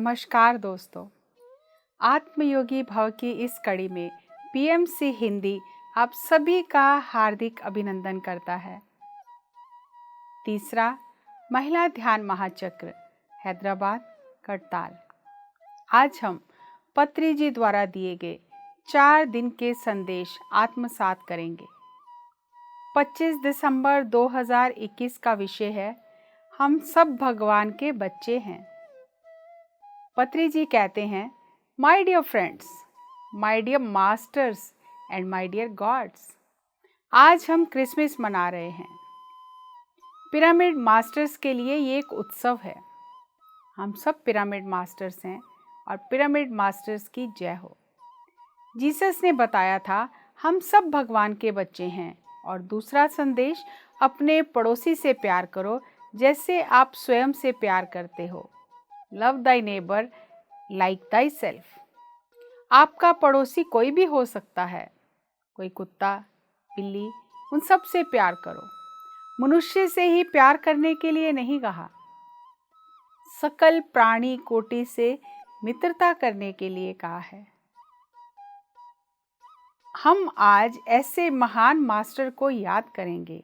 नमस्कार दोस्तों, आत्मयोगी भव की इस कड़ी में पीएमसी हिंदी आप सभी का हार्दिक अभिनंदन करता है। तीसरा महिला ध्यान महाचक्र हैदराबाद करताल। आज हम पत्री जी द्वारा दिए गए 4 दिन के संदेश आत्मसात करेंगे। 25 दिसंबर 2021 का विषय है हम सब भगवान के बच्चे हैं। पत्री जी कहते हैं, my dear friends, my dear masters and my dear gods, आज हम क्रिसमस मना रहे हैं। पिरामिड मास्टर्स के लिए ये एक उत्सव है। हम सब पिरामिड मास्टर्स हैं और पिरामिड मास्टर्स की जय हो। जीसस ने बताया था हम सब भगवान के बच्चे हैं। और दूसरा संदेश, अपने पड़ोसी से प्यार करो जैसे आप स्वयं से प्यार करते हो। लव दाई नेबर लाइक दाई सेल्फ। आपका पड़ोसी कोई भी हो सकता है, कोई कुत्ता, बिल्ली, उन सब से प्यार करो। मनुष्य से ही प्यार करने के लिए नहीं कहा, सकल प्राणी कोटि से मित्रता करने के लिए कहा है। हम आज ऐसे महान मास्टर को याद करेंगे।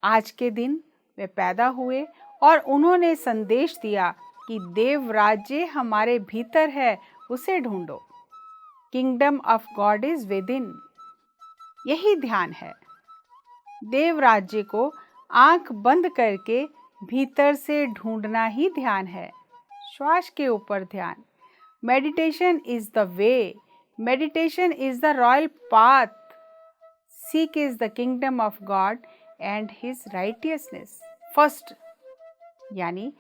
आज के दिन वे पैदा हुए और उन्होंने संदेश दिया कि देव राज्य हमारे भीतर है, उसे ढूंढो। Kingdom of God is with in. यही ध्यान है। देव राज्य को आंख बंद करके भीतर से ढूंढना ही ध्यान है। श्वास के ऊपर ध्यान। Meditation is the way, meditation is the royal path. Seek is the kingdom of God and his righteousness first, यानी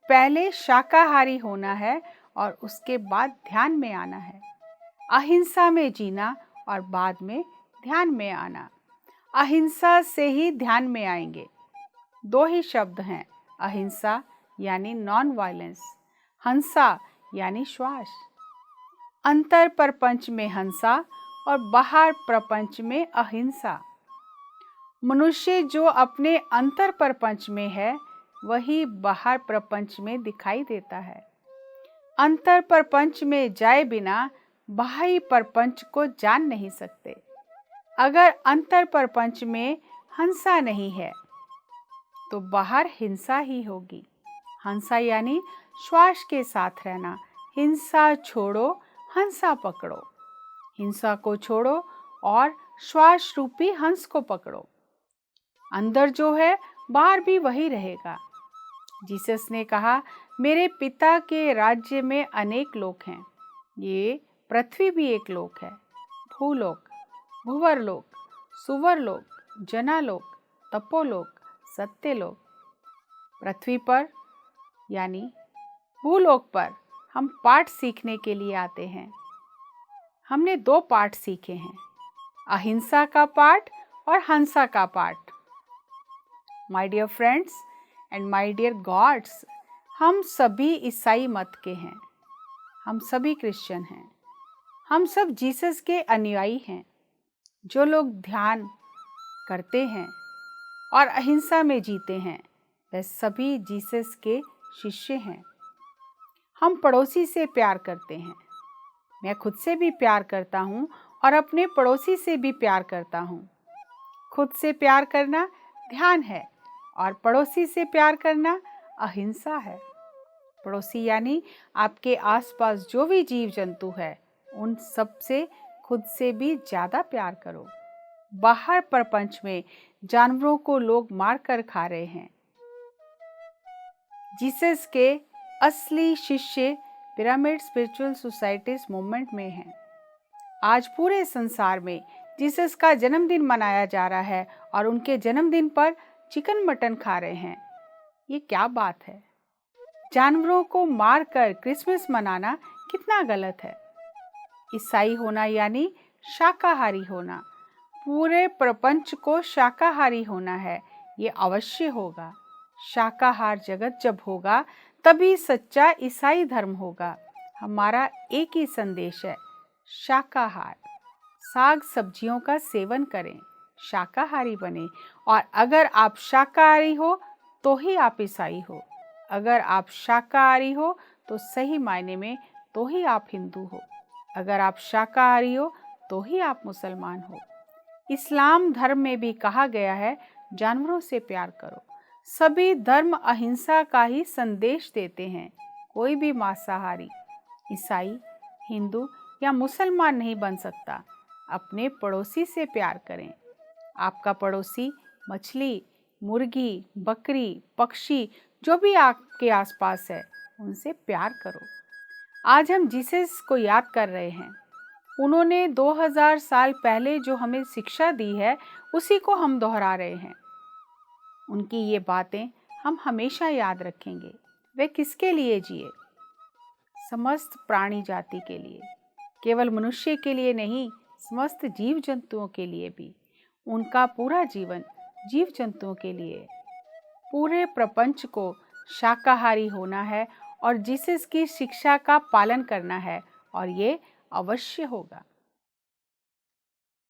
पहले शाकाहारी होना है और उसके बाद ध्यान में आना है। अहिंसा में जीना और बाद में ध्यान में आना। अहिंसा से ही ध्यान में आएंगे। 2 ही शब्द हैं, अहिंसा यानी नॉन वायलेंस, हंसा यानी श्वास। अंतर प्रपंच में हंसा और बाहर प्रपंच में अहिंसा। मनुष्य जो अपने अंतर प्रपंच में है वही बाहर प्रपंच में दिखाई देता है। अंतर प्रपंच में जाए बिना बाह्य प्रपंच को जान नहीं सकते। अगर अंतर प्रपंच में हंसा नहीं है तो बाहर हिंसा ही होगी। हंसा यानी श्वास के साथ रहना। हिंसा छोड़ो, हंसा पकड़ो। हिंसा को छोड़ो और श्वास रूपी हंस को पकड़ो। अंदर जो है बाहर भी वही रहेगा। जीसस ने कहा, मेरे पिता के राज्य में अनेक लोक हैं। ये पृथ्वी भी एक लोक है। भूलोक, भुवरलोक, सुवरलोक, जनालोक, तपोलोक, सत्यलोक। पृथ्वी पर यानी भूलोक पर हम पाठ सीखने के लिए आते हैं। हमने 2 पाठ सीखे हैं, अहिंसा का पाठ और हंसा का पाठ। My dear friends and my dear gods, हम सभी ईसाई मत के हैं। हम सभी क्रिश्चियन हैं। हम सब जीसस के अनुयायी हैं। जो लोग ध्यान करते हैं और अहिंसा में जीते हैं वे सभी जीसस के शिष्य हैं। हम पड़ोसी से प्यार करते हैं। मैं खुद से भी प्यार करता हूँ और अपने पड़ोसी से भी प्यार करता हूँ। खुद से प्यार करना ध्यान है और पड़ोसी से प्यार करना अहिंसा है। पड़ोसी यानी आपके आसपास जो भी जीव जंतु है उन सब से खुद से भी ज़्यादा प्यार करो। बाहर प्रपंच में जानवरों को लोग मार कर खा रहे हैं। जीसस के असली शिष्य पिरामिड स्पिरिचुअल सोसाइटीज मूवमेंट में हैं। आज पूरे संसार में जीसस का जन्मदिन मनाया जा रहा है और उनके जन्मदिन पर चिकन मटन खा रहे हैं। ये क्या बात है? जानवरों को मारकर क्रिसमस मनाना कितना गलत है। ईसाई होना यानी शाकाहारी होना। पूरे प्रपंच को शाकाहारी होना है, ये अवश्य होगा। शाकाहार जगत जब होगा तभी सच्चा ईसाई धर्म होगा। हमारा एक ही संदेश है, शाकाहार। साग सब्जियों का सेवन करें, शाकाहारी बने। और अगर आप शाकाहारी हो तो ही आप ईसाई हो। अगर आप शाकाहारी हो तो सही मायने में तो ही आप हिंदू हो। अगर आप शाकाहारी हो तो ही आप मुसलमान हो। इस्लाम धर्म में भी कहा गया है जानवरों से प्यार करो। सभी धर्म अहिंसा का ही संदेश देते हैं। कोई भी मांसाहारी, ईसाई, हिंदू या मुसलमान नहीं बन सकता। अपने पड़ोसी से प्यार करें। आपका पड़ोसी मछली, मुर्गी, बकरी, पक्षी जो भी आपके आसपास है उनसे प्यार करो। आज हम जीसस को याद कर रहे हैं। उन्होंने 2000 साल पहले जो हमें शिक्षा दी है उसी को हम दोहरा रहे हैं। उनकी ये बातें हम हमेशा याद रखेंगे। वे किसके लिए जिए? समस्त प्राणी जाति के लिए, केवल मनुष्य के लिए नहीं, समस्त जीव जंतुओं के लिए भी। उनका पूरा जीवन जीव जंतुओं के लिए। पूरे प्रपंच को शाकाहारी होना है और जीसस की शिक्षा का पालन करना है, और ये अवश्य होगा।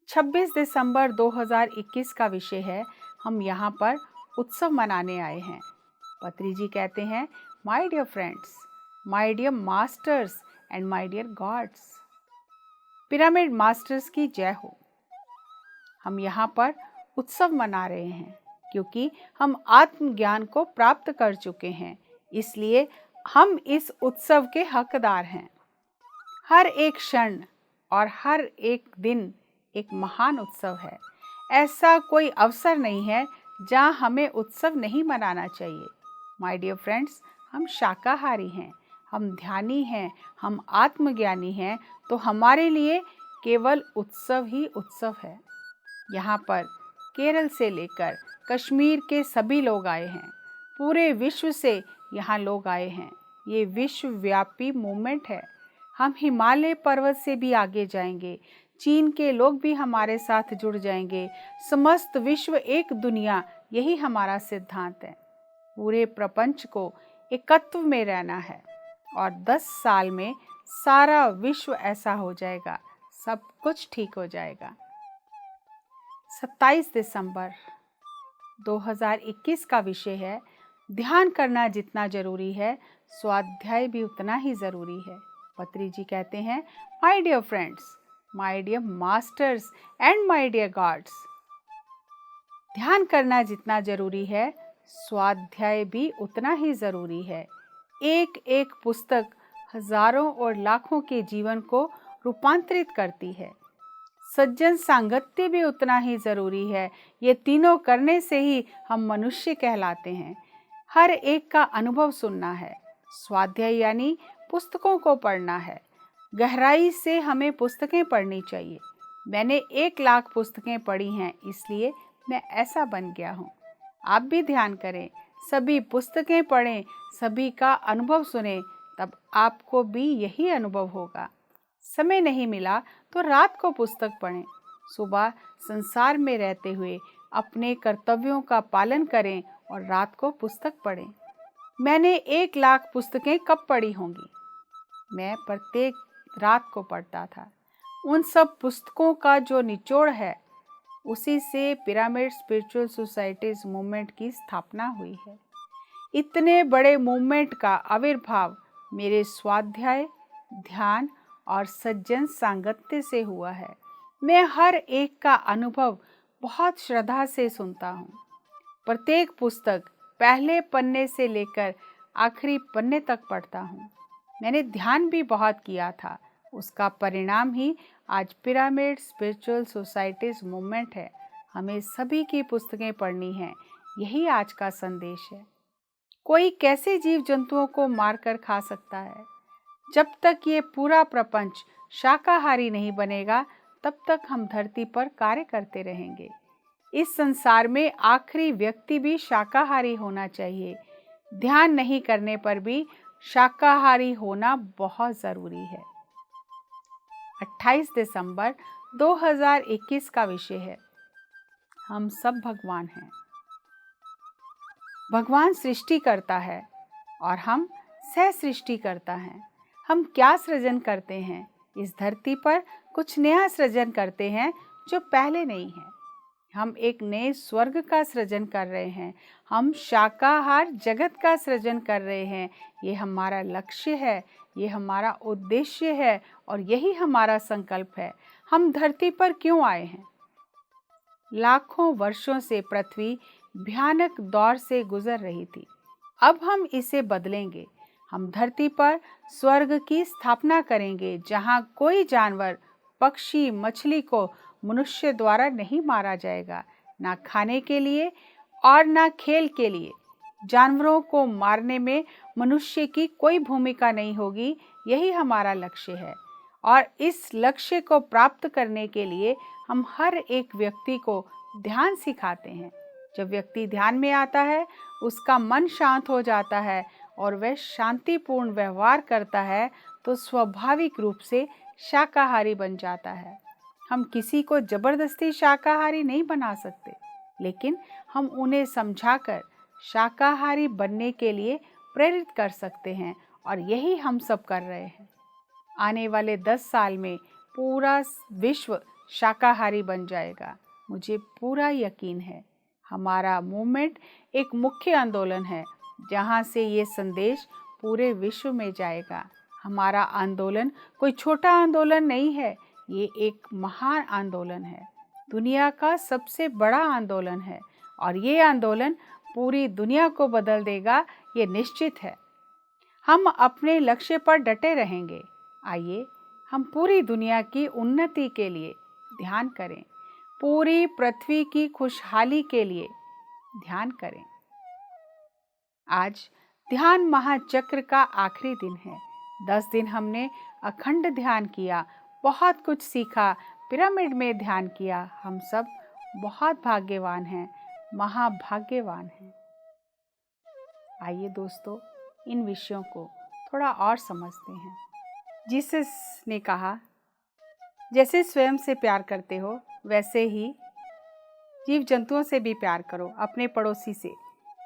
26 दिसंबर 2021 का विषय है, हम यहाँ पर उत्सव मनाने आए हैं। पत्री जी कहते हैं, my dear friends, my dear masters and my dear gods, pyramid masters की जय हो। हम यहाँ पर उत्सव मना रहे हैं क्योंकि हम आत्मज्ञान को प्राप्त कर चुके हैं, इसलिए हम इस उत्सव के हकदार हैं। हर एक क्षण और हर एक दिन एक महान उत्सव है। ऐसा कोई अवसर नहीं है जहाँ हमें उत्सव नहीं मनाना चाहिए। माय डियर फ्रेंड्स, हम शाकाहारी हैं, हम ध्यानी हैं, हम आत्मज्ञानी हैं, तो हमारे लिए केवल उत्सव ही उत्सव है। यहाँ पर केरल से लेकर कश्मीर के सभी लोग आए हैं। पूरे विश्व से यहाँ लोग आए हैं। ये विश्वव्यापी मूवमेंट है। हम हिमालय पर्वत से भी आगे जाएंगे। चीन के लोग भी हमारे साथ जुड़ जाएंगे। समस्त विश्व एक दुनिया, यही हमारा सिद्धांत है। पूरे प्रपंच को एकत्व में रहना है और 10 साल में सारा विश्व ऐसा हो जाएगा, सब कुछ ठीक हो जाएगा। 27 दिसंबर 2021 का विषय है, ध्यान करना जितना जरूरी है स्वाध्याय भी उतना ही जरूरी है। पत्री जी कहते हैं, my dear friends, my dear masters and my dear gods, ध्यान करना जितना जरूरी है स्वाध्याय भी उतना ही जरूरी है। एक एक पुस्तक हजारों और लाखों के जीवन को रूपांतरित करती है। सज्जन सांगत्य भी उतना ही जरूरी है। ये तीनों करने से ही हम मनुष्य कहलाते हैं। हर एक का अनुभव सुनना है। स्वाध्याय यानी पुस्तकों को पढ़ना है। गहराई से हमें पुस्तकें पढ़नी चाहिए। मैंने 1 लाख पुस्तकें पढ़ी हैं, इसलिए मैं ऐसा बन गया हूँ। आप भी ध्यान करें, सभी पुस्तकें पढ़ें, सभी का अनुभव सुनें, तब आपको भी यही अनुभव होगा। समय नहीं मिला तो रात को पुस्तक पढ़ें। सुबह संसार में रहते हुए अपने कर्तव्यों का पालन करें और रात को पुस्तक पढ़ें। मैंने 1 लाख पुस्तकें कब पढ़ी होंगी? मैं प्रत्येक रात को पढ़ता था। उन सब पुस्तकों का जो निचोड़ है, उसी से पिरामिड स्पिरिचुअल सोसाइटीज मूवमेंट की स्थापना हुई है। इतने बड़े मूवमेंट का आविर्भाव मेरे स्वाध्याय, ध्यान और सज्जन सांगत्य से हुआ है। मैं हर एक का अनुभव बहुत श्रद्धा से सुनता हूँ। प्रत्येक पुस्तक पहले पन्ने से लेकर आखिरी पन्ने तक पढ़ता हूँ। मैंने ध्यान भी बहुत किया था। उसका परिणाम ही आज पिरामिड स्पिरिचुअल सोसाइटीज मूवमेंट है। हमें सभी की पुस्तकें पढ़नी हैं, यही आज का संदेश है। कोई कैसे जीव जंतुओं को मारकर खा सकता है? जब तक ये पूरा प्रपंच शाकाहारी नहीं बनेगा, तब तक हम धरती पर कार्य करते रहेंगे। इस संसार में आखिरी व्यक्ति भी शाकाहारी होना चाहिए। ध्यान नहीं करने पर भी शाकाहारी होना बहुत ज़रूरी है। 28 दिसंबर 2021 का विषय है, हम सब भगवान हैं। भगवान सृष्टि करता है और हम सह सृष्टि करता है। हम क्या सृजन करते हैं? इस धरती पर कुछ नया सृजन करते हैं जो पहले नहीं है। हम एक नए स्वर्ग का सृजन कर रहे हैं। हम शाकाहार जगत का सृजन कर रहे हैं। ये हमारा लक्ष्य है, ये हमारा उद्देश्य है और यही हमारा संकल्प है। हम धरती पर क्यों आए हैं? लाखों वर्षों से पृथ्वी भयानक दौर से गुजर रही थी। अब हम इसे बदलेंगे। हम धरती पर स्वर्ग की स्थापना करेंगे, जहां कोई जानवर, पक्षी, मछली को मनुष्य द्वारा नहीं मारा जाएगा, ना खाने के लिए और ना खेल के लिए। जानवरों को मारने में मनुष्य की कोई भूमिका नहीं होगी। यही हमारा लक्ष्य है और इस लक्ष्य को प्राप्त करने के लिए हम हर एक व्यक्ति को ध्यान सिखाते हैं। जब व्यक्ति ध्यान में आता है, उसका मन शांत हो जाता है और वह शांतिपूर्ण व्यवहार करता है, तो स्वाभाविक रूप से शाकाहारी बन जाता है। हम किसी को जबरदस्ती शाकाहारी नहीं बना सकते, लेकिन हम उन्हें समझाकर शाकाहारी बनने के लिए प्रेरित कर सकते हैं और यही हम सब कर रहे हैं। आने वाले 10 साल में पूरा विश्व शाकाहारी बन जाएगा, मुझे पूरा यकीन है। हमारा मूवमेंट एक मुख्य आंदोलन है, जहां से ये संदेश पूरे विश्व में जाएगा। हमारा आंदोलन कोई छोटा आंदोलन नहीं है, ये एक महान आंदोलन है, दुनिया का सबसे बड़ा आंदोलन है और ये आंदोलन पूरी दुनिया को बदल देगा, ये निश्चित है। हम अपने लक्ष्य पर डटे रहेंगे। आइए हम पूरी दुनिया की उन्नति के लिए ध्यान करें, पूरी पृथ्वी की खुशहाली के लिए ध्यान करें। आज ध्यान महाचक्र का आखिरी दिन है। 10 दिन हमने अखंड ध्यान किया, बहुत कुछ सीखा, पिरामिड में ध्यान किया। हम सब बहुत भाग्यवान हैं, महाभाग्यवान हैं। आइए दोस्तों, इन विषयों को थोड़ा और समझते हैं। जीसस ने कहा, जैसे स्वयं से प्यार करते हो, वैसे ही जीव जंतुओं से भी प्यार करो, अपने पड़ोसी से।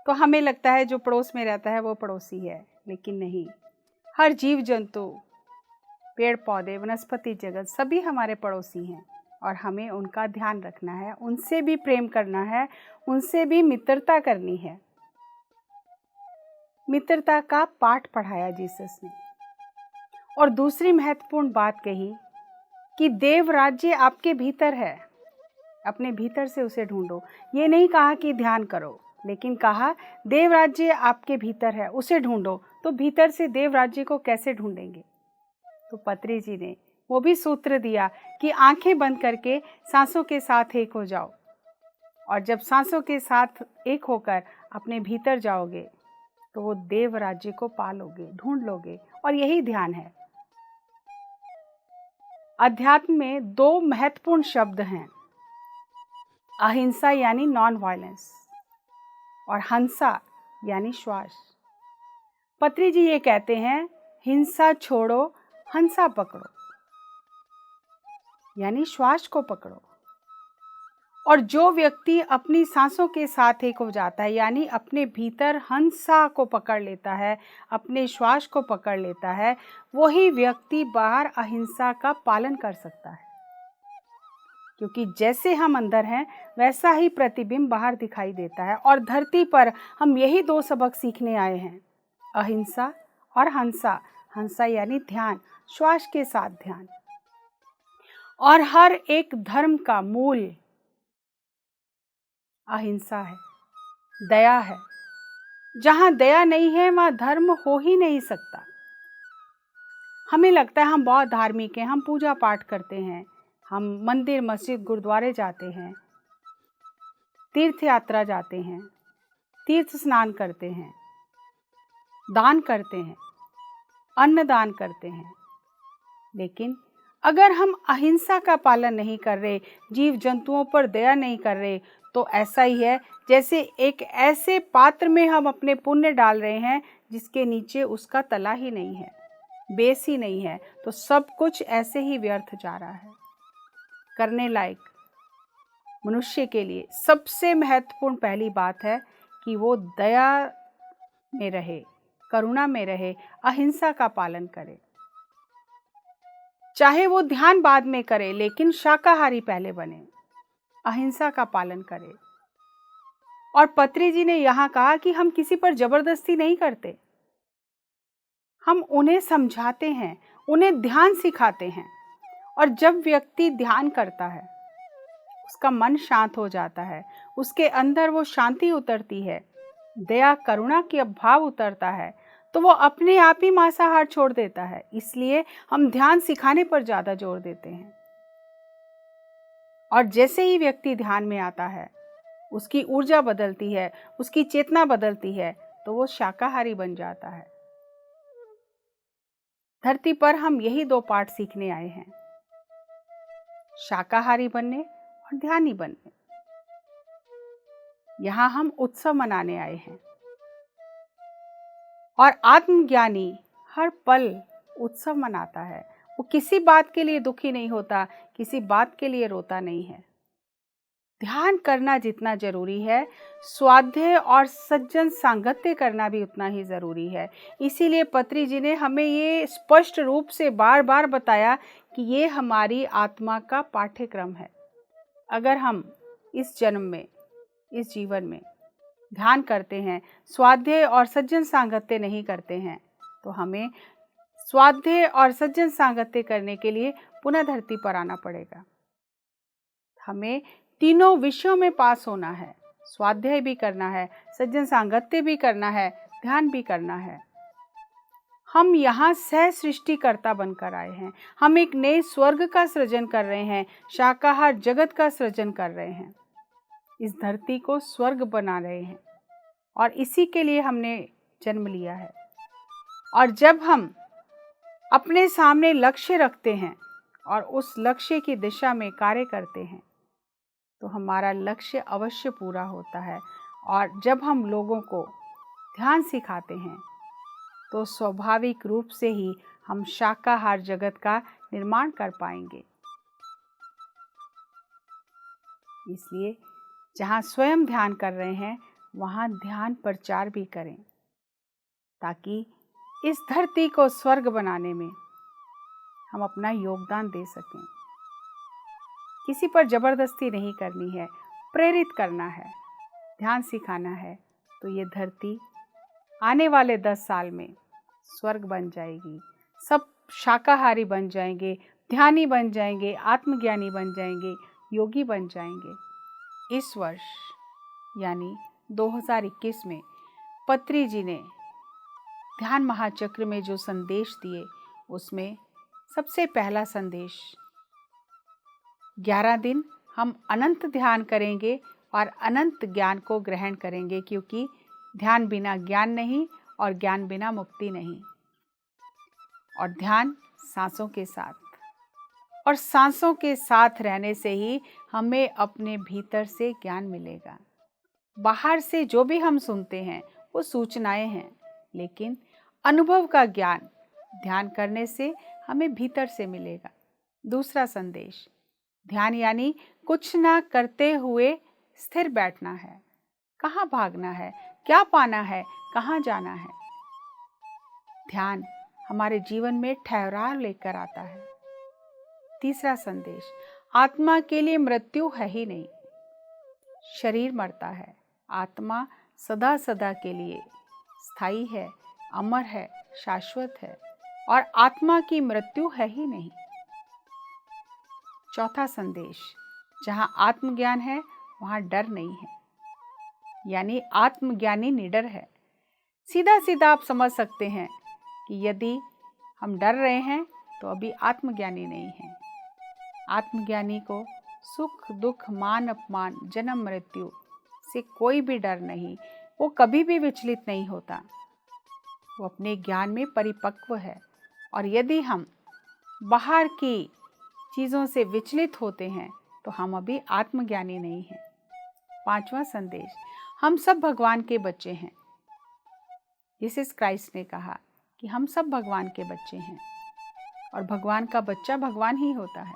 तो हमें लगता है जो पड़ोस में रहता है वो पड़ोसी है, लेकिन नहीं। हर जीव जंतु, पेड़ पौधे, वनस्पति जगत सभी हमारे पड़ोसी हैं और हमें उनका ध्यान रखना है, उनसे भी प्रेम करना है, उनसे भी मित्रता करनी है। मित्रता का पाठ पढ़ाया जीसस ने। और दूसरी महत्वपूर्ण बात कही कि देव राज्य आपके भीतर है, अपने भीतर से उसे ढूंढो। ये नहीं कहा कि ध्यान करो, लेकिन कहा देव राज्य आपके भीतर है, उसे ढूंढो। तो भीतर से देव राज्य को कैसे ढूंढेंगे? तो पत्री जी ने वो भी सूत्र दिया कि आंखें बंद करके सांसों के साथ एक हो जाओ, और जब सांसों के साथ एक होकर अपने भीतर जाओगे तो वो देव राज्य को पालोगे, ढूंढ लोगे। और यही ध्यान है। अध्यात्म में 2 महत्वपूर्ण शब्द हैं, अहिंसा यानी नॉन वायलेंस और हंसा यानी श्वास। पत्री जी ये कहते हैं, हिंसा छोड़ो, हंसा पकड़ो, यानी श्वास को पकड़ो। और जो व्यक्ति अपनी सांसों के साथ एक हो जाता है, यानी अपने भीतर हंसा को पकड़ लेता है, अपने श्वास को पकड़ लेता है, वही व्यक्ति बाहर अहिंसा का पालन कर सकता है। क्योंकि जैसे हम अंदर हैं, वैसा ही प्रतिबिंब बाहर दिखाई देता है। और धरती पर हम यही 2 सबक सीखने आए हैं, अहिंसा और हंसा। हंसा यानी ध्यान, श्वास के साथ ध्यान। और हर एक धर्म का मूल अहिंसा है, दया है। जहां दया नहीं है, वहां धर्म हो ही नहीं सकता। हमें लगता है हम बहुत धार्मिक हैं, हम पूजा पाठ करते हैं, हम मंदिर, मस्जिद, गुरुद्वारे जाते हैं, तीर्थ यात्रा जाते हैं, तीर्थ स्नान करते हैं, दान करते हैं, अन्न दान करते हैं। लेकिन अगर हम अहिंसा का पालन नहीं कर रहे, जीव जंतुओं पर दया नहीं कर रहे, तो ऐसा ही है जैसे एक ऐसे पात्र में हम अपने पुण्य डाल रहे हैं जिसके नीचे उसका तला ही नहीं है, बेस ही नहीं है। तो सब कुछ ऐसे ही व्यर्थ जा रहा है। करने लायक मनुष्य के लिए सबसे महत्वपूर्ण पहली बात है कि वो दया में रहे, करुणा में रहे, अहिंसा का पालन करे। चाहे वो ध्यान बाद में करे, लेकिन शाकाहारी पहले बने। अहिंसा का पालन करें। और पत्री जी ने यहाँ कहा कि हम किसी पर जबरदस्ती नहीं करते, हम उन्हें समझाते हैं, उन्हें ध्यान सिखाते हैं। और जब व्यक्ति ध्यान करता है, उसका मन शांत हो जाता है, उसके अंदर वो शांति उतरती है, दया करुणा की भाव उतरता है, तो वो अपने आप ही मांसाहार छोड़ देता है। इसलिए हम ध्यान सिखाने पर ज़्यादा जोर देते हैं। और जैसे ही व्यक्ति ध्यान में आता है, उसकी ऊर्जा बदलती है, उसकी चेतना बदलती है, तो वो शाकाहारी बन जाता है। धरती पर हम यही 2 पाठ सीखने आए हैं, शाकाहारी बनने और ध्यानी बनने। यहाँ हम उत्सव मनाने आए हैं। और आत्मज्ञानी हर पल उत्सव मनाता है। वो किसी बात के लिए दुखी नहीं होता, किसी बात के लिए रोता नहीं है। ध्यान करना जितना जरूरी है, स्वाध्याय और सज्जन सांगत्य करना भी उतना ही जरूरी है। इसीलिए पत्री जी ने हमें ये स्पष्ट रूप से बार बार बताया कि ये हमारी आत्मा का पाठ्यक्रम है। अगर हम इस जन्म में, इस जीवन में ध्यान करते हैं, स्वाध्याय और सज्जन सांगत्य नहीं करते हैं, तो हमें स्वाध्याय और सज्जन सांगत्य करने के लिए पुनः धरती पर आना पड़ेगा। हमें तीनों विषयों में पास होना है, स्वाध्याय भी करना है, सज्जन सांगत्य भी करना है, ध्यान भी करना है। हम यहाँ सह सृष्टिकर्ता बनकर आए हैं। हम एक नए स्वर्ग का सृजन कर रहे हैं, शाकाहार जगत का सृजन कर रहे हैं, इस धरती को स्वर्ग बना रहे हैं। और इसी के लिए हमने जन्म लिया है। और जब हम अपने सामने लक्ष्य रखते हैं और उस लक्ष्य की दिशा में कार्य करते हैं, तो हमारा लक्ष्य अवश्य पूरा होता है। और जब हम लोगों को ध्यान सिखाते हैं, तो स्वाभाविक रूप से ही हम शाकाहार जगत का निर्माण कर पाएंगे। इसलिए जहाँ स्वयं ध्यान कर रहे हैं, वहाँ ध्यान प्रचार भी करें, ताकि इस धरती को स्वर्ग बनाने में हम अपना योगदान दे सकें। किसी पर जबरदस्ती नहीं करनी है, प्रेरित करना है, ध्यान सिखाना है, तो ये धरती आने वाले 10 साल में स्वर्ग बन जाएगी। सब शाकाहारी बन जाएंगे, ध्यानी बन जाएंगे, आत्मज्ञानी बन जाएंगे, योगी बन जाएंगे। इस वर्ष यानी 2021 में पत्री जी ने ध्यान महाचक्र में जो संदेश दिए, उसमें सबसे पहला संदेश, 11 दिन हम अनंत ध्यान करेंगे और अनंत ज्ञान को ग्रहण करेंगे, क्योंकि ध्यान बिना ज्ञान नहीं और ज्ञान बिना मुक्ति नहीं। और ध्यान सांसों के साथ, और सांसों के साथ रहने से ही हमें अपने भीतर से ज्ञान मिलेगा। बाहर से जो भी हम सुनते हैं वो सूचनाएं हैं, लेकिन अनुभव का ज्ञान ध्यान करने से हमें भीतर से मिलेगा। दूसरा संदेश, ध्यान यानी कुछ ना करते हुए स्थिर बैठना है। कहाँ भागना है, क्या पाना है, कहाँ जाना है। ध्यान हमारे जीवन में ठहराव लेकर आता है। तीसरा संदेश, आत्मा के लिए मृत्यु है ही नहीं, शरीर मरता है, आत्मा सदा सदा के लिए स्थायी है, अमर है, शाश्वत है, और आत्मा की मृत्यु है ही नहीं। चौथा संदेश, जहाँ आत्मज्ञान है वहाँ डर नहीं है, यानी आत्मज्ञानी निडर है। सीधा सीधा आप समझ सकते हैं कि यदि हम डर रहे हैं तो अभी आत्मज्ञानी नहीं है। आत्मज्ञानी को सुख दुख मान अपमान जन्म मृत्यु से कोई भी डर नहीं, वो कभी भी विचलित नहीं होता, वो अपने ज्ञान में परिपक्व है। और यदि हम बाहर की चीज़ों से विचलित होते हैं तो हम अभी आत्मज्ञानी नहीं हैं। पांचवा संदेश, हम सब भगवान के बच्चे हैं। जीसस क्राइस्ट ने कहा कि हम सब भगवान के बच्चे हैं, और भगवान का बच्चा भगवान ही होता है।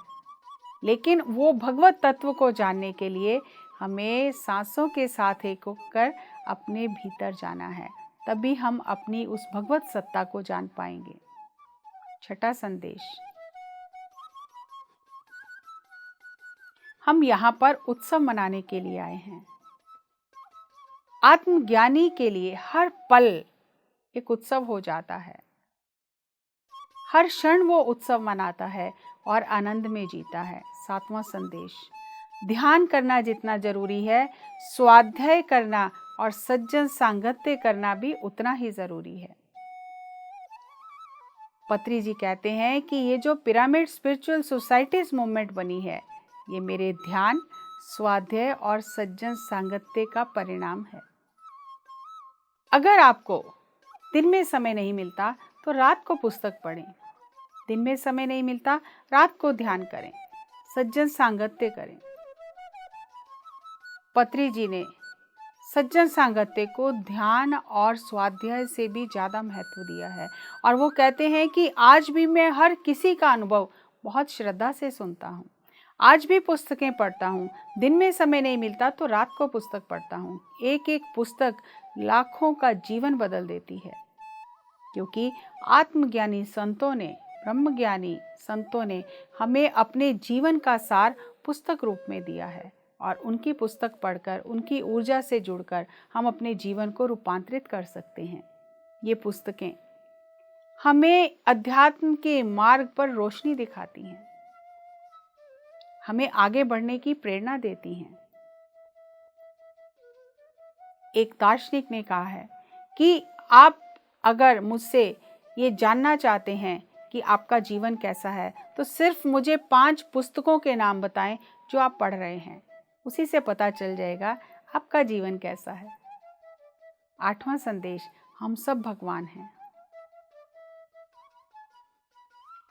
लेकिन वो भगवत तत्व को जानने के लिए हमें सांसों के साथ एक होकर अपने भीतर जाना है, तभी हम अपनी उस भगवत सत्ता को जान पाएंगे। छठा संदेश, हम यहाँ पर उत्सव मनाने के लिए आए हैं। आत्मज्ञानी के लिए हर पल एक उत्सव हो जाता है। हर क्षण वो उत्सव मनाता है और आनंद में जीता है। 7वां संदेश, ध्यान करना जितना जरूरी है, स्वाध्याय करना और सज्जन सांगत्य करना भी उतना ही जरूरी है। पत्री जी कहते हैं कि ये जो पिरामिड स्पिरिचुअल सोसाइटीज मूवमेंट बनी है, ये मेरे ध्यान, स्वाध्याय और सज्जन सांगत्य का परिणाम है। अगर आपको दिन में समय नहीं मिलता तो रात को पुस्तक पढ़ें। दिन में समय नहीं मिलता, रात को ध्यान करें, सज्जन सांगत्य करें। पत्री जी ने सज्जन सांगत्य को ध्यान और स्वाध्याय से भी ज़्यादा महत्व दिया है और वो कहते हैं कि आज भी मैं हर किसी का अनुभव बहुत श्रद्धा से सुनता हूँ। आज भी पुस्तकें पढ़ता हूँ। दिन में समय नहीं मिलता तो रात को पुस्तक पढ़ता हूँ। एक एक पुस्तक लाखों का जीवन बदल देती है, क्योंकि आत्मज्ञानी संतों ने, ब्रह्मज्ञानी संतों ने हमें अपने जीवन का सार पुस्तक रूप में दिया है और उनकी पुस्तक पढ़कर, उनकी ऊर्जा से जुड़कर हम अपने जीवन को रूपांतरित कर सकते हैं। ये पुस्तकें हमें अध्यात्म के मार्ग पर रोशनी दिखाती हैं, हमें आगे बढ़ने की प्रेरणा देती हैं। एक दार्शनिक ने कहा है कि आप अगर मुझसे ये जानना चाहते हैं कि आपका जीवन कैसा है, तो सिर्फ मुझे 5 पुस्तकों के नाम बताएं जो आप पढ़ रहे हैं। उसी से पता चल जाएगा आपका जीवन कैसा है। 8वां संदेश, हम सब भगवान हैं।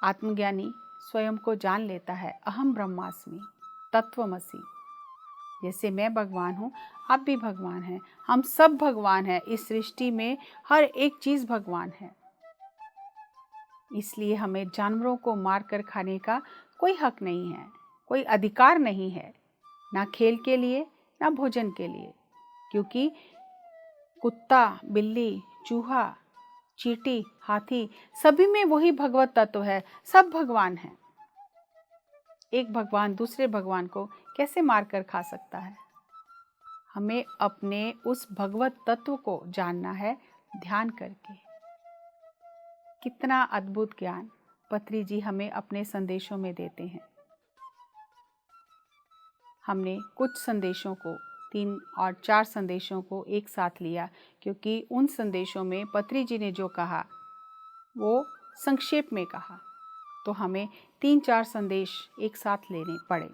आत्मज्ञानी स्वयं को जान लेता है, अहम ब्रह्मास्मि, तत्वमसि। जैसे मैं भगवान हूँ, आप भी भगवान हैं, हम सब भगवान हैं। इस सृष्टि में हर एक चीज़ भगवान है। इसलिए हमें जानवरों को मारकर खाने का कोई हक नहीं है, कोई अधिकार नहीं है, ना खेल के लिए ना भोजन के लिए, क्योंकि कुत्ता, बिल्ली, चूहा, चींटी, हाथी, सभी में वही भगवत तत्व है। सब भगवान हैं। एक भगवान दूसरे भगवान को कैसे मारकर खा सकता है? हमें अपने उस भगवत तत्व को जानना है ध्यान करके। कितना अद्भुत ज्ञान पत्री जी हमें अपने संदेशों में देते हैं। हमने कुछ संदेशों को, 3 और 4 संदेशों को एक साथ लिया, क्योंकि उन संदेशों में पत्री जी ने जो कहा वो संक्षेप में कहा, तो हमें 3-4 संदेश एक साथ लेने पड़े।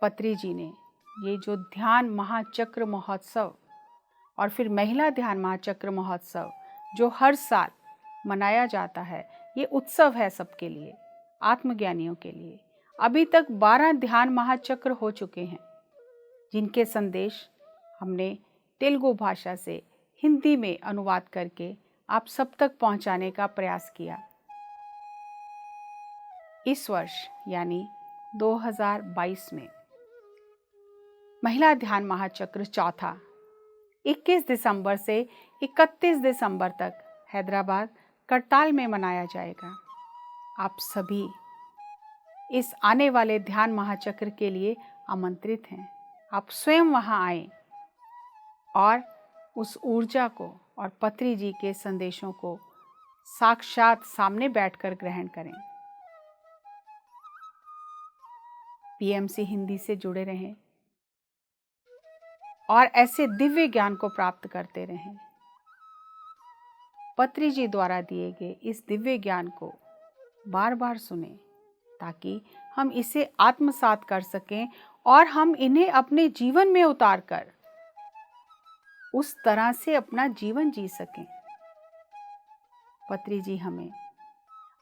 पत्री जी ने ये जो ध्यान महाचक्र महोत्सव और फिर महिला ध्यान महाचक्र महोत्सव जो हर साल मनाया जाता है, ये उत्सव है सबके लिए, आत्मज्ञानियों के लिए। अभी तक 12 ध्यान महाचक्र हो चुके हैं, जिनके संदेश हमने तेलुगु भाषा से हिंदी में अनुवाद करके आप सब तक पहुंचाने का प्रयास किया। इस वर्ष यानी 2022 में महिला ध्यान महाचक्र चौथा 21 दिसंबर से 31 दिसंबर तक हैदराबाद करताल में मनाया जाएगा। आप सभी इस आने वाले ध्यान महाचक्र के लिए आमंत्रित हैं। आप स्वयं वहां आएं और उस ऊर्जा को और पत्री जी के संदेशों को साक्षात सामने बैठकर ग्रहण करें। पीएमसी हिंदी से जुड़े रहें और ऐसे दिव्य ज्ञान को प्राप्त करते रहें। पत्री जी द्वारा दिए गए इस दिव्य ज्ञान को बार बार सुनें, ताकि हम इसे आत्मसात कर सकें और हम इन्हें अपने जीवन में उतार कर उस तरह से अपना जीवन जी सकें। पत्री जी हमें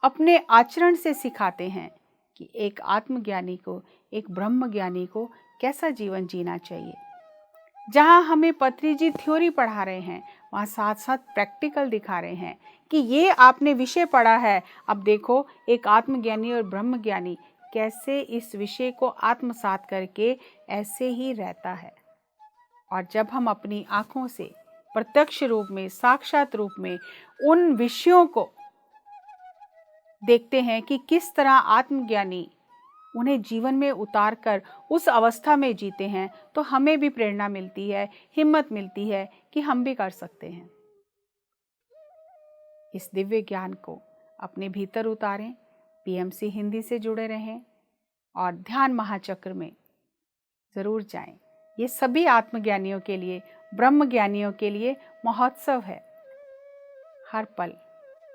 अपने आचरण से सिखाते हैं कि एक आत्मज्ञानी को, एक ब्रह्मज्ञानी को कैसा जीवन जीना चाहिए। जहाँ हमें पत्री जी थ्योरी पढ़ा रहे हैं, वहाँ साथ साथ प्रैक्टिकल दिखा रहे हैं कि ये आपने विषय पढ़ा है, अब देखो एक आत्मज्ञानी और ब्रह्मज्ञानी कैसे इस विषय को आत्मसात करके ऐसे ही रहता है। और जब हम अपनी आँखों से प्रत्यक्ष रूप में, साक्षात रूप में उन विषयों को देखते हैं कि किस तरह आत्मज्ञानी उन्हें जीवन में उतार कर उस अवस्था में जीते हैं, तो हमें भी प्रेरणा मिलती है, हिम्मत मिलती है कि हम भी कर सकते हैं। इस दिव्य ज्ञान को अपने भीतर उतारें, पीएमसी हिंदी से जुड़े रहें और ध्यान महाचक्र में ज़रूर जाएं। ये सभी आत्मज्ञानियों के लिए, ब्रह्म ज्ञानियों के लिए महोत्सव है। हर पल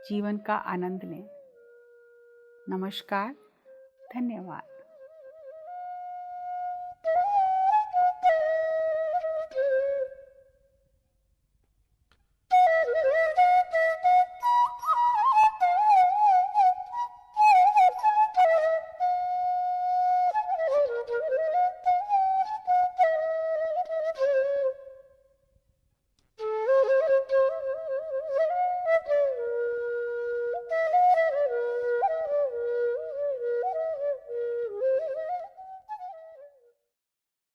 जीवन का आनंद लें। नमस्कार, धन्यवाद।